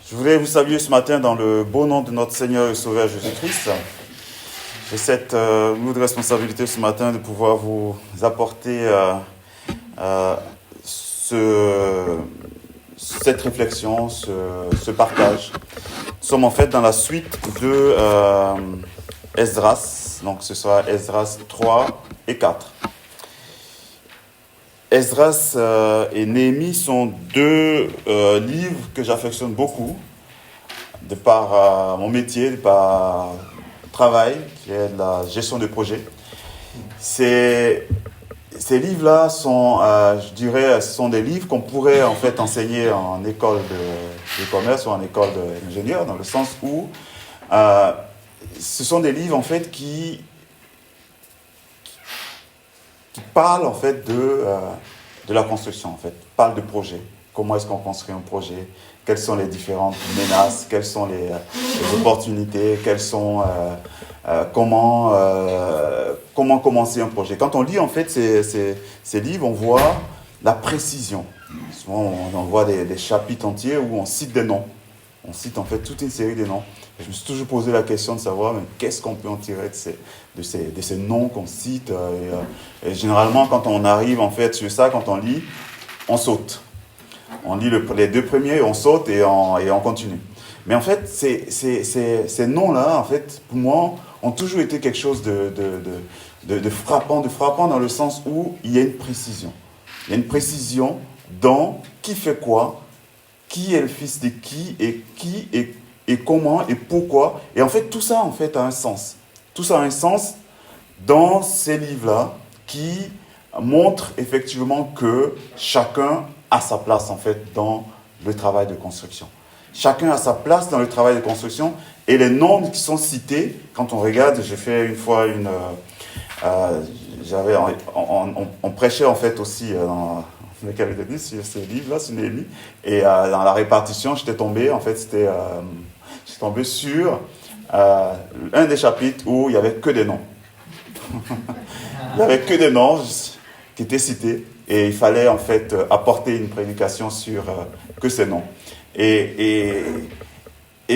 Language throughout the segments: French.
Je voudrais vous saluer ce matin dans le beau nom de notre Seigneur et Sauveur Jésus-Christ. J'ai cette lourde responsabilité ce matin de pouvoir vous apporter cette réflexion, ce partage. Nous sommes en fait dans la suite de Esdras, donc ce sera Esdras 3 et 4. Esdras et Néhémie sont deux livres que j'affectionne beaucoup, de par mon métier, de par mon travail, qui est de la gestion de projet. Ces livres-là sont, je dirais, ce sont des livres qu'on pourrait en fait enseigner en école de commerce ou en école d'ingénieur, dans le sens où ce sont des livres en fait qui parlent en fait de la construction, en fait, parlent de projet. Comment est-ce qu'on construit un projet? Quelles sont les différentes menaces? Quelles sont les opportunités? Quelles sont comment commencer un projet? Quand on lit en fait ces livres, on voit la précision. Souvent, on voit des chapitres entiers où on cite des noms. On cite en fait toute une série de noms. Et je me suis toujours posé la question de savoir qu'est-ce qu'on peut en tirer de ces noms qu'on cite. Et généralement, quand on arrive en fait sur ça, quand on lit, on saute. On lit les deux premiers, on saute et on continue. Mais en fait, ces noms-là, en fait, pour moi, ont toujours été quelque chose de frappant dans le sens où il y a une précision. Il y a une précision dans qui fait quoi, qui est le fils de qui et comment et pourquoi. Et en fait, tout ça en fait a un sens. Tout ça a un sens dans ces livres-là qui montrent effectivement que chacun a sa place en fait dans le travail de construction. Chacun a sa place dans le travail de construction et les noms qui sont cités, quand on regarde, j'ai fait une fois on prêchait en fait aussi dans le cabinet sur ces livres-là, sur Néhémie, et dans la répartition, j'étais tombé sur un des chapitres où il n'y avait que des noms. Il n'y avait que des noms qui étaient cités et il fallait en fait apporter une prédication sur que ces noms. Et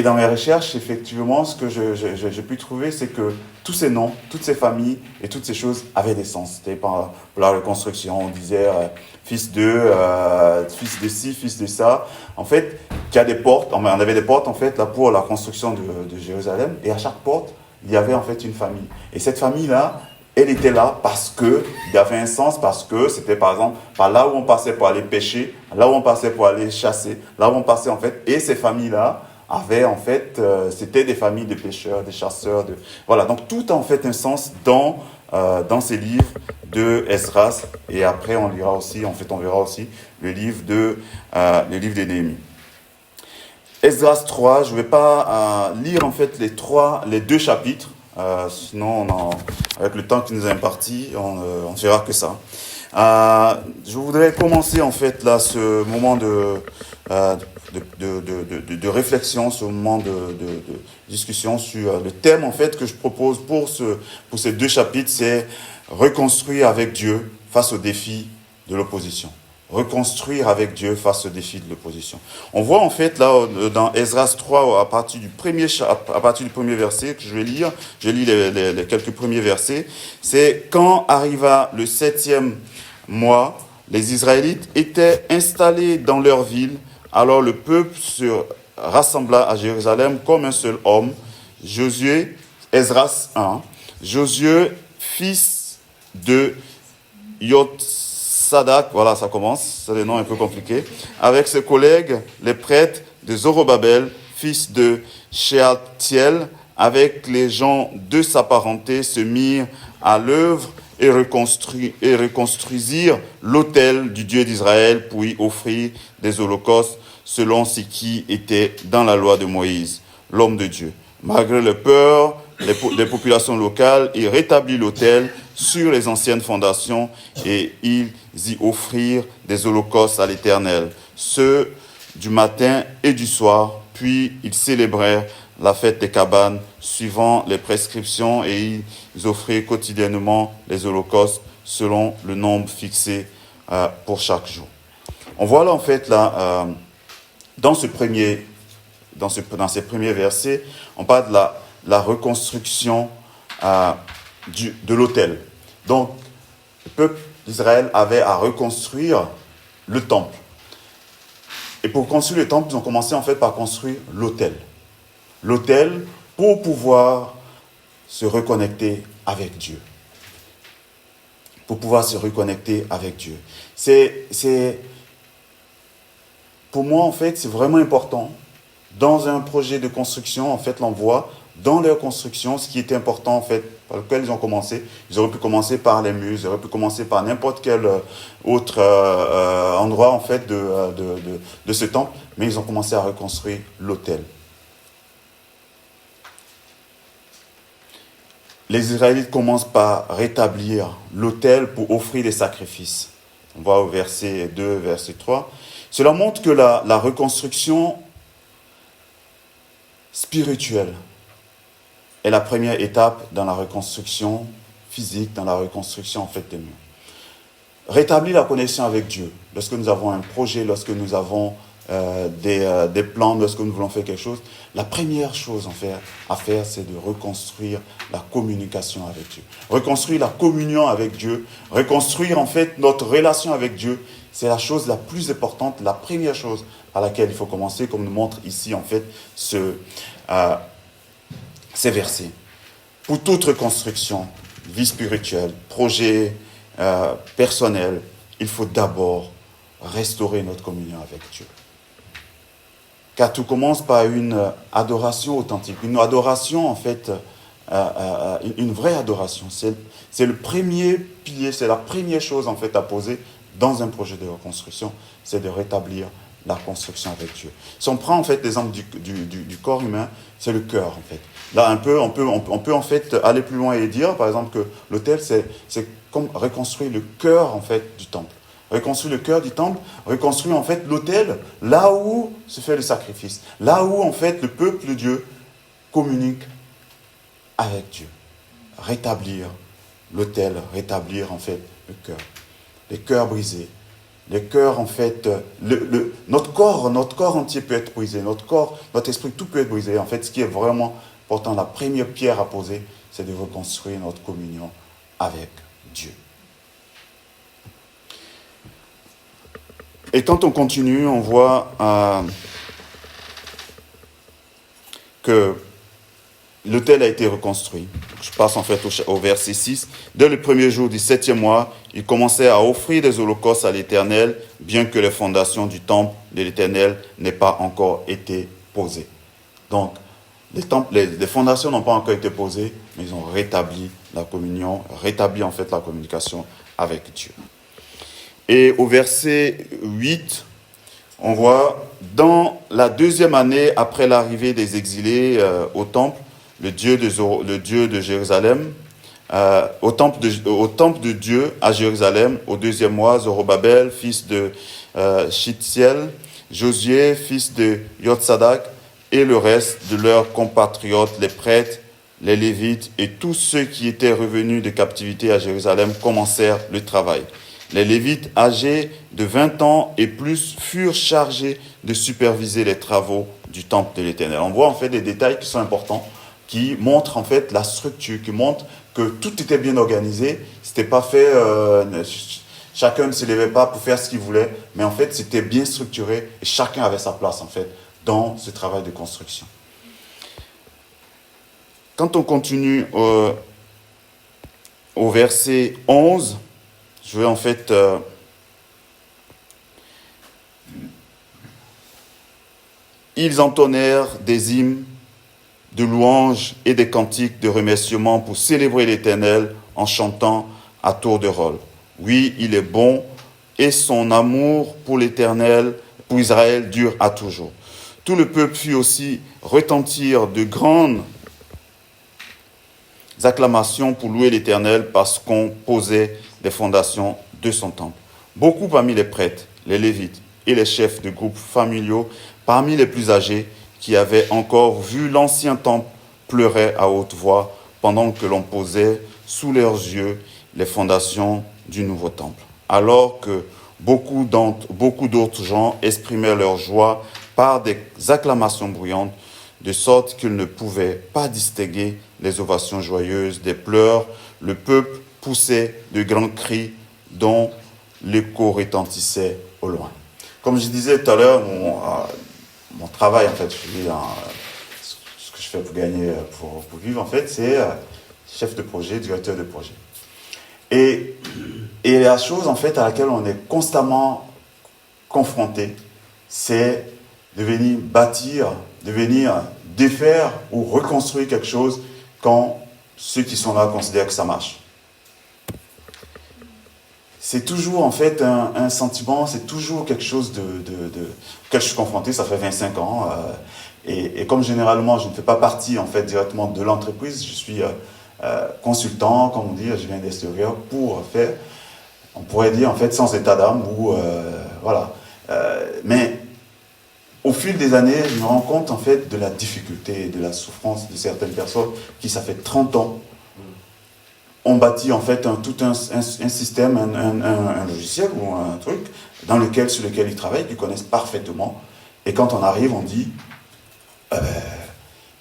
dans mes recherches, effectivement, ce que j'ai pu trouver, c'est que tous ces noms, toutes ces familles et toutes ces choses avaient des sens. C'était pour la reconstruction, on disait fils de ci, fils de ça. En fait, il y a des portes, on avait des portes en fait là pour la construction de Jérusalem, et à chaque porte, il y avait en fait une famille. Et cette famille-là, elle était là parce que il y avait un sens, parce que c'était par exemple par là où on passait pour aller pêcher, là où on passait pour aller chasser, là où on passait en fait, et ces familles-là avaient en fait, c'était des familles de pêcheurs, des chasseurs, voilà. Donc tout a en fait un sens dans ces livres de Esdras, et après on lira aussi, en fait on verra aussi le livre de Néhémie. Esdras 3, je ne vais pas lire en fait les deux chapitres, sinon avec le temps qui nous est imparti, on ne fera que ça. Je voudrais commencer en fait là ce moment de réflexion, ce moment de discussion sur le thème en fait que je propose pour ces deux chapitres, c'est reconstruire avec Dieu face aux défis de l'opposition. Reconstruire avec Dieu face aux défis de l'opposition. On voit en fait là dans Esdras 3 à partir du premier verset que je vais lire, je lis les quelques premiers versets, c'est quand arriva le 7e mois, les Israélites étaient installés dans leur ville, alors le peuple se rassembla à Jérusalem comme un seul homme. Esdras 1, Josué, fils de Sadak, voilà, ça commence, c'est des noms un peu compliqués, avec ses collègues, les prêtres de Zorobabel, fils de Shealtiel, avec les gens de sa parenté, se mirent à l'œuvre et reconstruisirent l'autel du Dieu d'Israël pour y offrir des holocaustes selon ce qui était dans la loi de Moïse, l'homme de Dieu. Malgré le peur des populations locales, il rétablit l'autel sur les anciennes fondations et ils y offrirent des holocaustes à l'Éternel, ceux du matin et du soir, puis ils célébrèrent la fête des cabanes suivant les prescriptions et ils offrirent quotidiennement les holocaustes selon le nombre fixé pour chaque jour. On voit là en fait là Dans ces premiers versets, on parle de la reconstruction de l'autel. Donc, le peuple d'Israël avait à reconstruire le temple. Et pour construire le temple, ils ont commencé en fait par construire l'autel. L'autel pour pouvoir se reconnecter avec Dieu. Pour pouvoir se reconnecter avec Dieu. Pour moi, en fait, c'est vraiment important. Dans un projet de construction, en fait, l'on voit dans leur construction ce qui était important, en fait, par lequel ils ont commencé. Ils auraient pu commencer par les murs, ils auraient pu commencer par n'importe quel autre endroit, en fait, de ce temple, mais ils ont commencé à reconstruire l'autel. Les Israélites commencent par rétablir l'autel pour offrir des sacrifices. On voit au verset 2, verset 3. Cela montre que la reconstruction spirituelle est la première étape dans la reconstruction physique, dans la reconstruction en fait des murs. Rétablir la connexion avec Dieu. Lorsque nous avons un projet, lorsque nous avons des plans, lorsque nous voulons faire quelque chose, la première chose à faire, c'est de reconstruire la communication avec Dieu. Reconstruire la communion avec Dieu, reconstruire en fait notre relation avec Dieu, c'est la chose la plus importante, la première chose à laquelle il faut commencer, comme nous montre ici en fait ces versets. Pour toute reconstruction, vie spirituelle, projet personnel, il faut d'abord restaurer notre communion avec Dieu. Car tout commence par une adoration authentique, une adoration en fait, une vraie adoration. C'est le premier pilier, c'est la première chose en fait à poser dans un projet de reconstruction, c'est de rétablir la construction avec Dieu. Si on prend en fait l'exemple du corps humain, c'est le cœur en fait. Là on peut en fait aller plus loin et dire par exemple que l'autel c'est comme reconstruire le cœur en fait du temple. Reconstruire le cœur du temple, reconstruire en fait l'autel, là où se fait le sacrifice, là où en fait le peuple de Dieu communique avec Dieu. Rétablir l'autel, rétablir en fait le cœur. Les cœurs brisés, les cœurs en fait, notre corps entier peut être brisé, notre esprit, tout peut être brisé. En fait, ce qui est vraiment important, la première pierre à poser, c'est de reconstruire notre communion avec Dieu. Et quand on continue, on voit que l'autel a été reconstruit. Je passe en fait au verset 6. Dès le premier jour du 7e mois, ils commençaient à offrir des holocaustes à l'Éternel, bien que les fondations du temple de l'Éternel n'aient pas encore été posées. Donc, les fondations n'ont pas encore été posées, mais ils ont rétabli la communion, rétabli en fait la communication avec Dieu. Et au verset 8, on voit, dans la 2e année après l'arrivée des exilés au temple, le Dieu de Jérusalem, au temple de Dieu à Jérusalem, au 2e mois, Zorobabel, fils de Shealtiel, Josué, fils de Yotsadak, et le reste de leurs compatriotes, les prêtres, les Lévites et tous ceux qui étaient revenus de captivité à Jérusalem commencèrent le travail. Les Lévites âgés de 20 ans et plus furent chargés de superviser les travaux du temple de l'Éternel. On voit en fait des détails qui sont importants, qui montrent en fait la structure, qui montrent que tout était bien organisé. C'était pas fait, chacun ne se levait pas pour faire ce qu'il voulait, mais en fait c'était bien structuré et chacun avait sa place en fait dans ce travail de construction. Quand on continue au verset 11, je vais en fait ils entonnèrent des hymnes de louanges et des cantiques de remerciement pour célébrer l'Éternel en chantant à tour de rôle. Oui, il est bon et son amour pour l'Éternel, pour Israël, dure à toujours. Tout le peuple fit aussi retentir de grandes acclamations pour louer l'Éternel parce qu'on posait les fondations de son temple. Beaucoup parmi les prêtres, les Lévites et les chefs de groupes familiaux, parmi les plus âgés, qui avaient encore vu l'ancien temple, pleuraient à haute voix pendant que l'on posait sous leurs yeux les fondations du nouveau temple. Alors que beaucoup d'autres gens exprimaient leur joie par des acclamations bruyantes, de sorte qu'il ne pouvait pas distinguer les ovations joyeuses des pleurs. Le peuple poussait de grands cris dont l'écho retentissait au loin. Comme je disais tout à l'heure, mon travail, en fait, ce que je fais pour gagner, pour vivre, en fait, c'est chef de projet, directeur de projet. Et la chose, en fait, à laquelle on est constamment confronté, c'est de venir bâtir, de venir défaire ou reconstruire quelque chose quand ceux qui sont là considèrent que ça marche. C'est toujours en fait un sentiment, c'est toujours quelque chose auquel je suis confronté, ça fait 25 ans. Et comme généralement je ne fais pas partie en fait directement de l'entreprise, je suis consultant, comme on dit, je viens d'extérieur pour faire, on pourrait dire en fait sans état d'âme ou voilà. Mais au fil des années, je me rends compte en fait de la difficulté et de la souffrance de certaines personnes qui, ça fait 30 ans, ont bâti en fait tout un système, un logiciel ou un truc sur lequel ils travaillent, qu'ils connaissent parfaitement. Et quand on arrive, on dit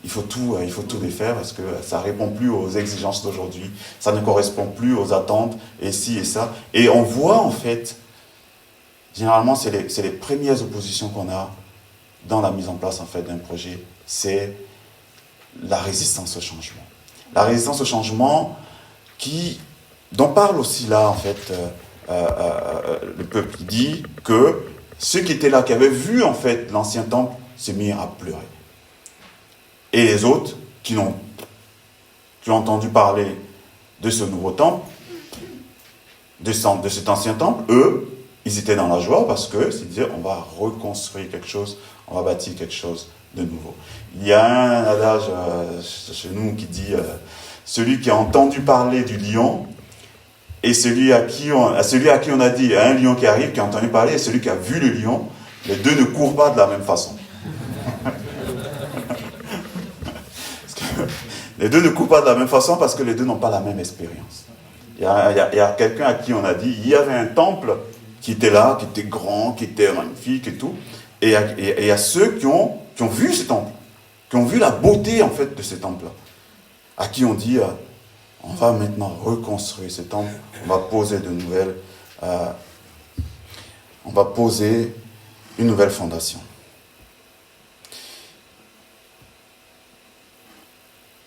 il faut tout défaire parce que ça ne répond plus aux exigences d'aujourd'hui, ça ne correspond plus aux attentes, et ci et ça. Et on voit en fait, généralement c'est les premières oppositions qu'on a dans la mise en place en fait d'un projet, c'est la résistance au changement. La résistance au changement dont parle aussi là en fait le peuple. Il dit que ceux qui étaient là, qui avaient vu en fait l'ancien temple, se mirent à pleurer. Et les autres qui ont entendu parler de ce nouveau temple, de cet ancien temple, eux, ils étaient dans la joie parce que c'est dire on va reconstruire quelque chose, on va bâtir quelque chose de nouveau. Il y a un adage chez nous qui dit celui qui a entendu parler du lion et celui à qui on a dit un lion qui arrive, qui a entendu parler, et celui qui a vu le lion, les deux ne courent pas de la même façon. Les deux ne courent pas de la même façon parce que les deux n'ont pas la même expérience. Il y a quelqu'un à qui on a dit il y avait un temple qui était là, qui était grand, qui était magnifique et tout. Et il y a ceux qui ont vu ce temple, qui ont vu la beauté en fait de ce temple-là, à qui on dit on va maintenant reconstruire ce temple, on va poser une nouvelle fondation.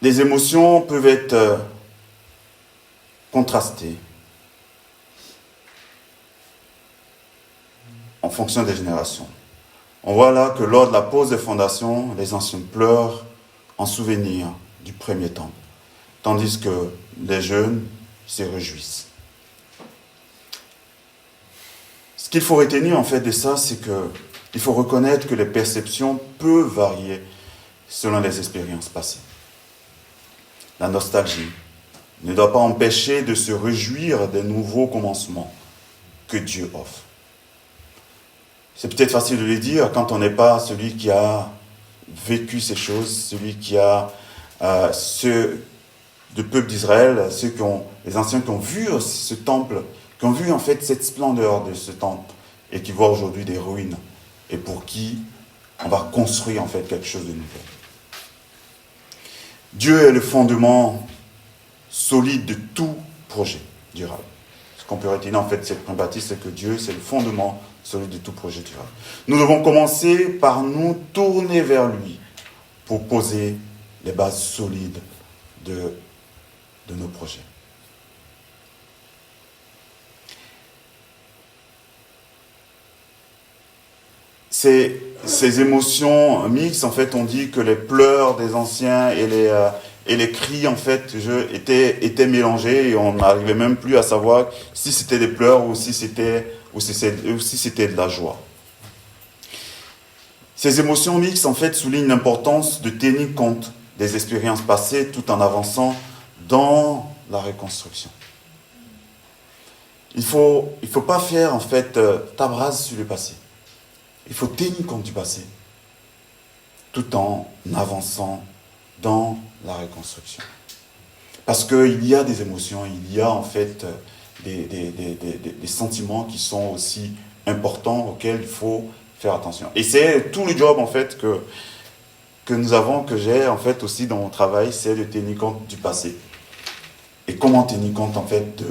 Les émotions peuvent être contrastées en fonction des générations. On voit là que lors de la pose des fondations, les anciens pleurent en souvenir du premier temple, tandis que les jeunes se réjouissent. Ce qu'il faut retenir en fait de ça, c'est qu'il faut reconnaître que les perceptions peuvent varier selon les expériences passées. La nostalgie ne doit pas empêcher de se réjouir des nouveaux commencements que Dieu offre. C'est peut-être facile de le dire quand on n'est pas celui qui a vécu ces choses, celui qui a ceux du peuple d'Israël, les anciens qui ont vu ce temple, qui ont vu en fait cette splendeur de ce temple et qui voient aujourd'hui des ruines et pour qui on va construire en fait quelque chose de nouveau. Dieu est le fondement solide de tout projet durable. Ce qu'on peut retenir en fait cette première partie, c'est que Dieu, c'est le fondement solide de tout projet durable. Nous devons commencer par nous tourner vers lui pour poser les bases solides de nos projets. Ces émotions mixtes, en fait, on dit que les pleurs des anciens et les cris, en fait, étaient mélangés et on n'arrivait même plus à savoir si c'était des pleurs ou si c'était de la joie. Ces émotions mixtes, en fait, soulignent l'importance de tenir compte des expériences passées tout en avançant dans la reconstruction. Il faut pas faire, en fait, table rase sur le passé. Il faut tenir compte du passé, tout en avançant dans la reconstruction. Parce qu'il y a des émotions, il y a en fait des sentiments qui sont aussi importants, auxquels il faut faire attention. Et c'est tout le job, en fait, que nous avons, que j'ai, en fait, aussi dans mon travail, c'est de tenir compte du passé. Et comment tenir compte, en fait,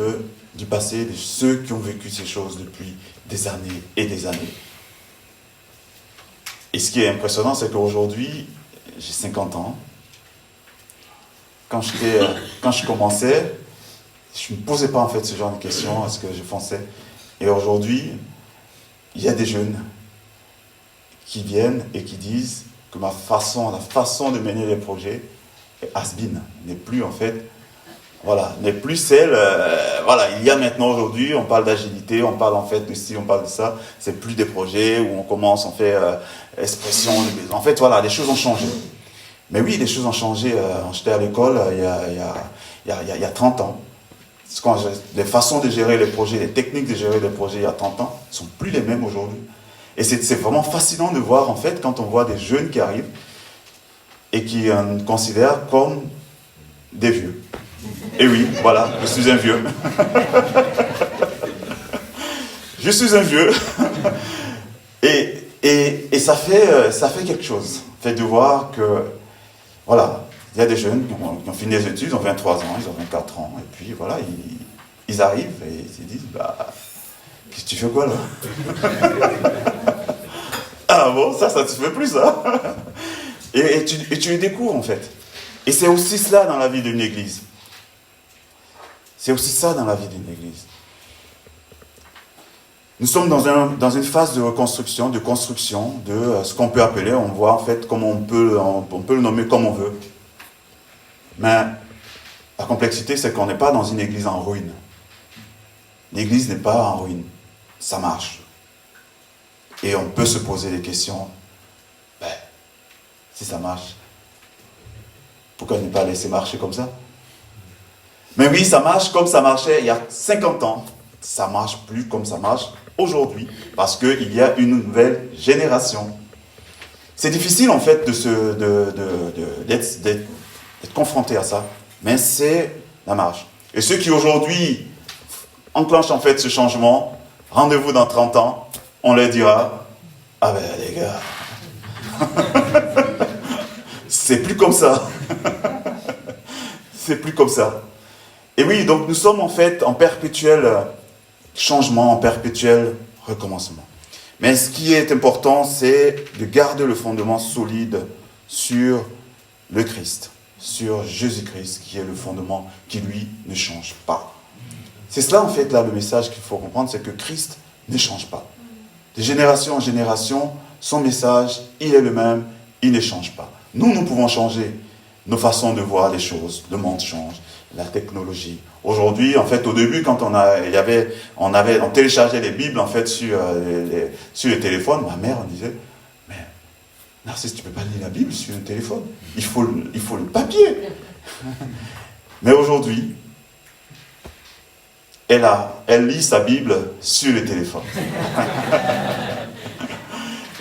du passé, de ceux qui ont vécu ces choses depuis des années et des années. Et ce qui est impressionnant, c'est qu'aujourd'hui, j'ai 50 ans. Quand je commençais, je ne me posais pas, en fait, ce genre de questions, est-ce que je fonçais. Et aujourd'hui, il y a des jeunes qui viennent et qui disent que la façon de mener les projets est has-been, n'est plus, en fait, voilà, n'est plus celle, voilà, il y a maintenant aujourd'hui, on parle d'agilité, on parle en fait de ci, on parle de ça, c'est plus des projets où on commence, on fait expression, en fait, voilà, les choses ont changé. Mais oui, les choses ont changé, j'étais à l'école il y a 30 ans. Les façons de gérer les projets, les techniques de gérer les projets il y a 30 ans ne sont plus les mêmes aujourd'hui. Et c'est vraiment fascinant de voir, en fait, quand on voit des jeunes qui arrivent et qui nous considèrent comme des vieux. Et oui, voilà, je suis un vieux. Je suis un vieux. Et ça fait quelque chose. Fait de voir que, voilà, il y a des jeunes qui ont fini les études, ils ont 23 ans, ils ont 24 ans, et puis voilà, ils arrivent et ils se disent, qu'est-ce que tu fais quoi là? Ah bon, ça te fait plus, ça. Et tu les découvres, en fait. Et c'est aussi cela dans la vie d'une église. C'est aussi ça dans la vie d'une église. Nous sommes dans une phase de reconstruction, de construction, de ce qu'on peut appeler, on voit en fait comment on peut le nommer comme on veut. Mais la complexité, c'est qu'on n'est pas dans une église en ruine. L'église n'est pas en ruine. Ça marche. Et on peut se poser des questions. Si ça marche, pourquoi ne pas laisser marcher comme ça? Mais oui, ça marche comme ça marchait il y a 50 ans. Ça ne marche plus comme ça marche aujourd'hui, parce qu'il y a une nouvelle génération. C'est difficile, en fait, d'être confronté à ça, mais c'est la marche. Et ceux qui, aujourd'hui, enclenchent, en fait, ce changement, rendez-vous dans 30 ans, on leur dira, ah ben, les gars, c'est plus comme ça. C'est plus comme ça. Et oui, donc nous sommes en fait en perpétuel changement, en perpétuel recommencement. Mais ce qui est important, c'est de garder le fondement solide sur le Christ, sur Jésus-Christ, qui est le fondement qui, lui, ne change pas. C'est cela, en fait, là, le message qu'il faut comprendre, c'est que Christ ne change pas. De génération en génération, son message, il est le même, il ne change pas. Nous pouvons changer nos façons de voir les choses, le monde change. La technologie. Aujourd'hui, en fait, au début, quand on téléchargeait les Bibles, en fait, sur les téléphones, ma mère, on disait, mais Narcisse, tu ne peux pas lire la Bible sur le téléphone. Il faut le papier. Mais aujourd'hui, elle lit sa Bible sur le téléphone.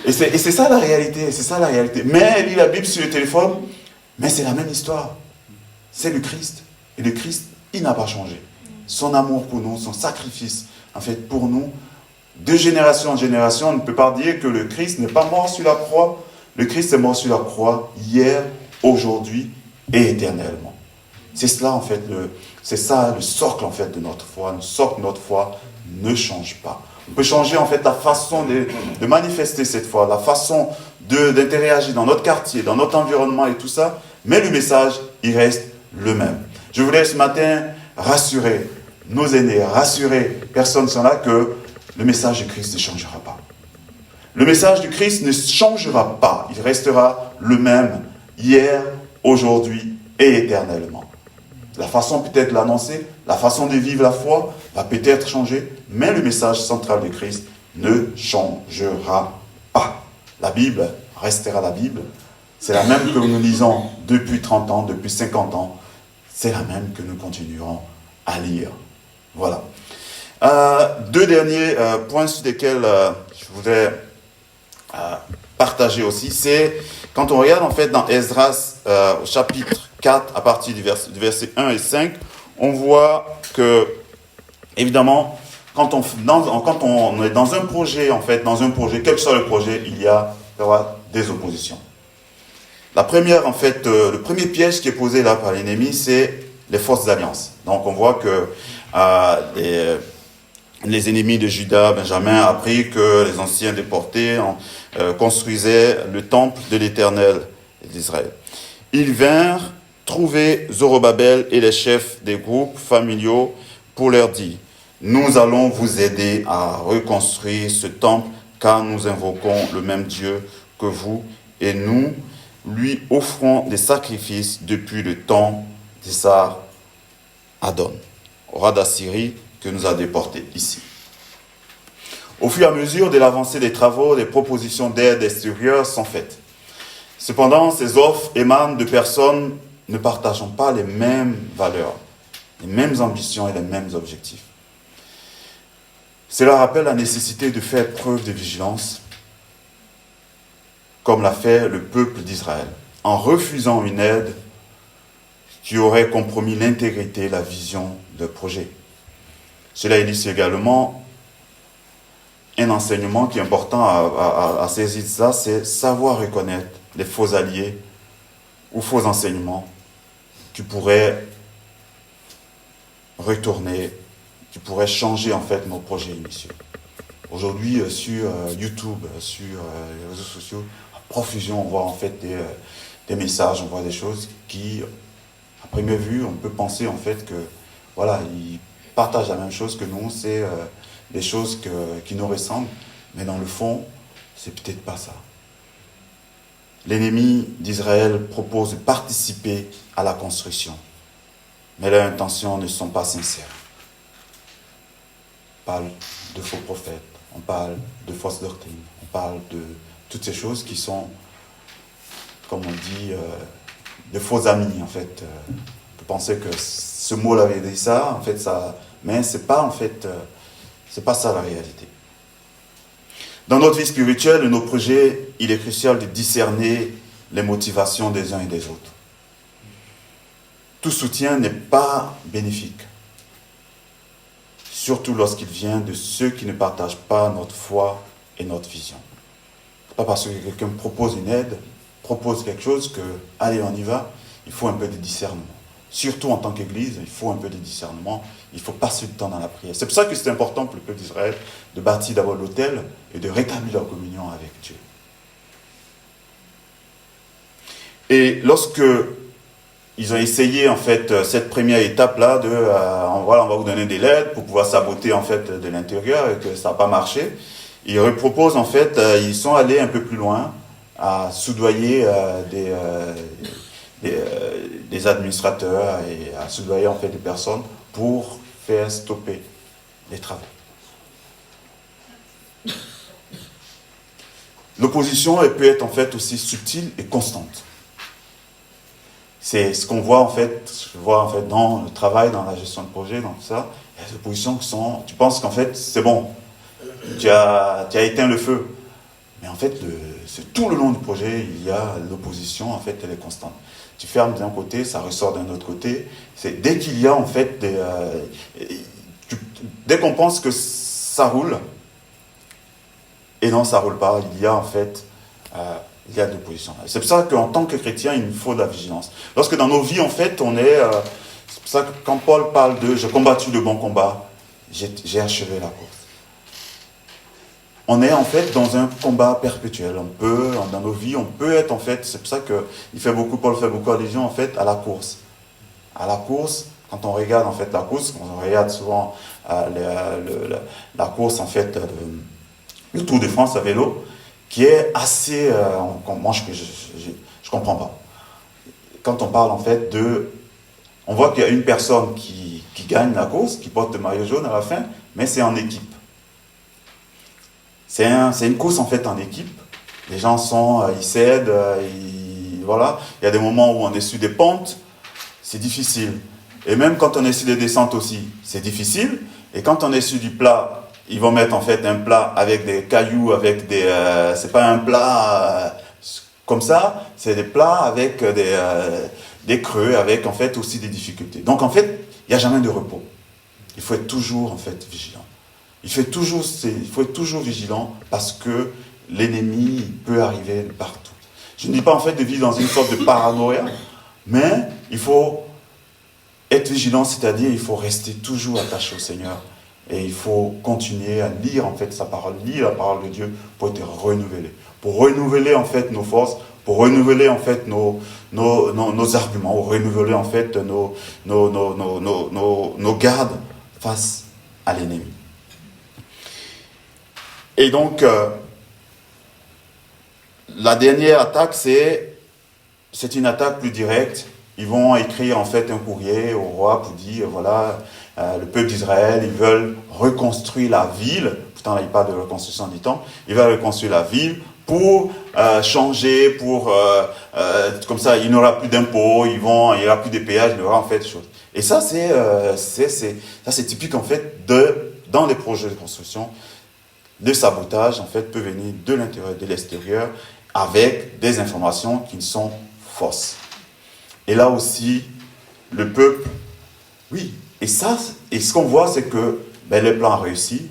Et c'est ça la réalité, c'est ça la réalité. Mais elle lit la Bible sur le téléphone, mais c'est la même histoire. C'est le Christ. Et le Christ, il n'a pas changé. Son amour pour nous, son sacrifice, en fait, pour nous, de génération en génération, on ne peut pas dire que le Christ n'est pas mort sur la croix. Le Christ est mort sur la croix hier, aujourd'hui et éternellement. C'est cela, en fait, c'est ça le socle, en fait, de notre foi. Le socle de notre foi ne change pas. On peut changer, en fait, la façon de manifester cette foi, la façon d'interagir dans notre quartier, dans notre environnement et tout ça, mais le message, il reste le même. Je voulais ce matin rassurer nos aînés, rassurer personnes qui sont là que le message du Christ ne changera pas. Le message du Christ ne changera pas. Il restera le même hier, aujourd'hui et éternellement. La façon peut-être de l'annoncer, la façon de vivre la foi va peut-être changer, mais le message central du Christ ne changera pas. La Bible restera la Bible. C'est la même que nous lisons depuis 30 ans, depuis 50 ans. C'est la même que nous continuerons à lire. Voilà. Deux derniers points sur lesquels je voudrais partager aussi, c'est quand on regarde en fait dans Esdras au chapitre 4, à partir du verset 1 et 5, on voit que, évidemment, quand on est dans un projet, en fait, quel que soit le projet, il y aura des oppositions. La première, en fait, le premier piège qui est posé là par l'ennemi, c'est les fausses alliances. Donc on voit que les ennemis de Juda, Benjamin, a appris que les anciens déportés construisaient le temple de l'Éternel d'Israël. Ils vinrent trouver Zorobabel et les chefs des groupes familiaux pour leur dire: nous allons vous aider à reconstruire ce temple, car nous invoquons le même Dieu que vous, et nous lui offrons des sacrifices depuis le temps d'Issar Adon, roi d'Assyrie, que nous a déportés ici. Au fur et à mesure de l'avancée des travaux, des propositions d'aide extérieure sont faites. Cependant, ces offres émanent de personnes ne partageant pas les mêmes valeurs, les mêmes ambitions et les mêmes objectifs. Cela rappelle la nécessité de faire preuve de vigilance, comme l'a fait le peuple d'Israël, en refusant une aide qui aurait compromis l'intégrité, la vision de projet. Cela illustre également un enseignement qui est important à saisir ça, c'est savoir reconnaître les faux alliés ou faux enseignements qui pourraient retourner, qui pourraient changer en fait nos projets initiaux. Aujourd'hui, sur YouTube, sur les réseaux sociaux, à profusion, on voit en fait des messages, on voit des choses qui, à première vue, on peut penser en fait que, voilà, ils partagent la même chose que nous, c'est des choses qui nous ressemblent, mais dans le fond, c'est peut-être pas ça. L'ennemi d'Israël propose de participer à la construction, mais leurs intentions ne sont pas sincères. On parle de faux prophètes, on parle de fausses doctrines, on parle de toutes ces choses qui sont, comme on dit, de faux amis, en fait. On peut penser que ce mot-là avait dit ça, en fait, ça, mais c'est pas, en fait, c'est pas ça la réalité. Dans notre vie spirituelle, de nos projets, il est crucial de discerner les motivations des uns et des autres. Tout soutien n'est pas bénéfique, surtout lorsqu'il vient de ceux qui ne partagent pas notre foi et notre vision. Pas parce que quelqu'un propose une aide, propose quelque chose que, allez, on y va, il faut un peu de discernement. Surtout en tant qu'Église, il faut un peu de discernement. Il faut passer du temps dans la prière. C'est pour ça que c'est important pour le peuple d'Israël de bâtir d'abord l'autel et de rétablir leur communion avec Dieu. Et lorsque ils ont essayé en fait cette première étape-là de, voilà, on va vous donner des lettres pour pouvoir saboter en fait de l'intérieur et que ça n'a pas marché, ils reproposent en fait, ils sont allés un peu plus loin à soudoyer des administrateurs et à soudoyer en fait des personnes pour faire stopper les travaux. L'opposition, elle peut être en fait aussi subtile et constante. C'est ce qu'on voit en fait, je vois en fait dans le travail, dans la gestion de projet, dans tout ça. Il y a des oppositions qui sont, tu penses qu'en fait c'est bon, tu as éteint le feu. Mais en fait, c'est tout le long du projet, il y a l'opposition, en fait, elle est constante. Tu fermes d'un côté, ça ressort d'un autre côté. C'est dès qu'il y a en fait dès qu'on pense que ça roule, et non, ça roule pas, il y a en fait il y a de l'opposition. C'est pour ça qu'en tant que chrétien, il nous faut de la vigilance. Lorsque dans nos vies, en fait, on est... c'est pour ça que quand Paul parle de « j'ai combattu le bon combat, j'ai achevé la course ». On est en fait dans un combat perpétuel. Dans nos vies, on peut être en fait... C'est pour ça que Paul fait beaucoup allusion en fait à la course. À la course, quand on regarde en fait la course, on regarde souvent la course en fait, le Tour de France à vélo, qui est assez... moi, je comprends pas. Quand on parle en fait de... On voit qu'il y a une personne qui gagne la course, qui porte le maillot jaune à la fin, mais c'est en équipe. C'est une course en fait en équipe. Les gens ils s'aident, voilà. Il y a des moments où on est sur des pentes, c'est difficile. Et même quand on est sur des descentes aussi, c'est difficile. Et quand on est sur du plat, ils vont mettre en fait un plat avec des cailloux, avec c'est pas un plat comme ça, c'est des plats avec des creux, avec en fait aussi des difficultés. Donc en fait, il n'y a jamais de repos. Il faut être toujours en fait vigilant. Il faut être toujours vigilant parce que l'ennemi peut arriver partout. Je ne dis pas en fait de vivre dans une sorte de paranoïa, mais il faut être vigilant, c'est-à-dire il faut rester toujours attaché au Seigneur et il faut continuer à lire en fait sa parole, lire la parole de Dieu pour être renouvelé, pour renouveler en fait nos forces, pour renouveler en fait nos arguments, pour renouveler en fait nos gardes face à l'ennemi. Et donc, la dernière attaque, c'est une attaque plus directe. Ils vont écrire en fait un courrier au roi pour dire, voilà, le peuple d'Israël, ils veulent reconstruire la ville. Pourtant, là, il parle de reconstruction du temple. Ils veulent reconstruire la ville pour changer, comme ça, il n'y aura plus d'impôts, il n'y aura plus de péages, il y aura en fait des choses. Et ça, c'est typique en fait dans les projets de construction. Le sabotage, en fait, peut venir de l'intérieur et de l'extérieur avec des informations qui sont fausses. Et là aussi, le peuple, oui. Et ce qu'on voit, c'est que le plan a réussi.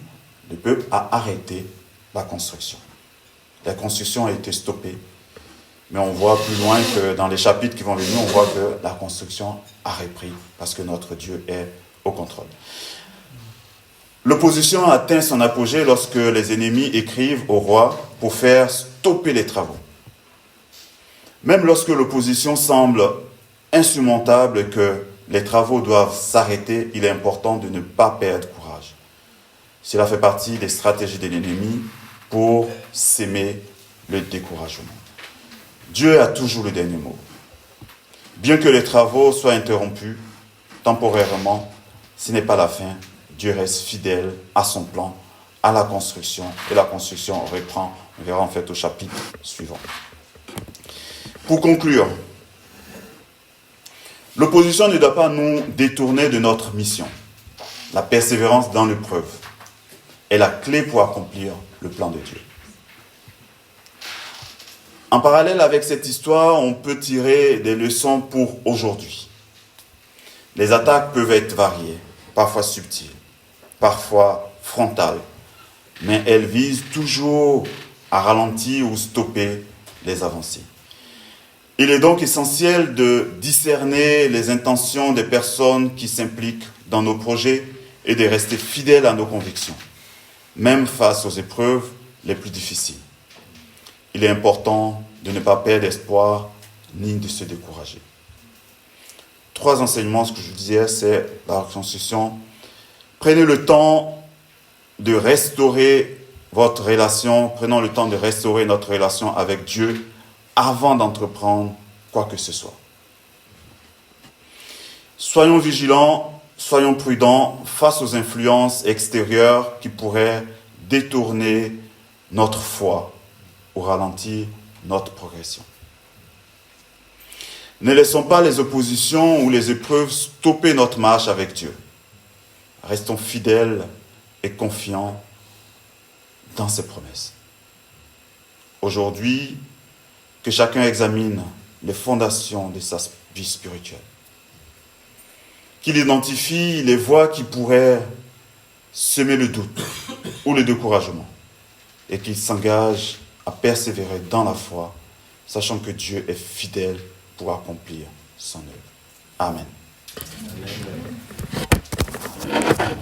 Le peuple a arrêté la construction. La construction a été stoppée. Mais on voit plus loin que dans les chapitres qui vont venir, on voit que la construction a repris parce que notre Dieu est au contrôle. L'opposition a atteint son apogée lorsque les ennemis écrivent au roi pour faire stopper les travaux. Même lorsque l'opposition semble insurmontable et que les travaux doivent s'arrêter, il est important de ne pas perdre courage. Cela fait partie des stratégies de l'ennemi pour s'aimer le découragement. Dieu a toujours le dernier mot. Bien que les travaux soient interrompus temporairement, ce n'est pas la fin. Dieu reste fidèle à son plan, à la construction, et la construction reprend. On verra en fait au chapitre suivant. Pour conclure, l'opposition ne doit pas nous détourner de notre mission. La persévérance dans l'épreuve est la clé pour accomplir le plan de Dieu. En parallèle avec cette histoire, on peut tirer des leçons pour aujourd'hui. Les attaques peuvent être variées, parfois subtiles, parfois frontales, mais elles visent toujours à ralentir ou stopper les avancées. Il est donc essentiel de discerner les intentions des personnes qui s'impliquent dans nos projets et de rester fidèles à nos convictions, même face aux épreuves les plus difficiles. Il est important de ne pas perdre espoir ni de se décourager. 3 enseignements, ce que je vous disais, c'est la reconstruction. Prenez le temps de restaurer votre relation, prenons le temps de restaurer notre relation avec Dieu avant d'entreprendre quoi que ce soit. Soyons vigilants, soyons prudents face aux influences extérieures qui pourraient détourner notre foi ou ralentir notre progression. Ne laissons pas les oppositions ou les épreuves stopper notre marche avec Dieu. Restons fidèles et confiants dans ses promesses. Aujourd'hui, que chacun examine les fondations de sa vie spirituelle. Qu'il identifie les voies qui pourraient semer le doute ou le découragement et qu'il s'engage à persévérer dans la foi, sachant que Dieu est fidèle pour accomplir son œuvre. Amen. Amen.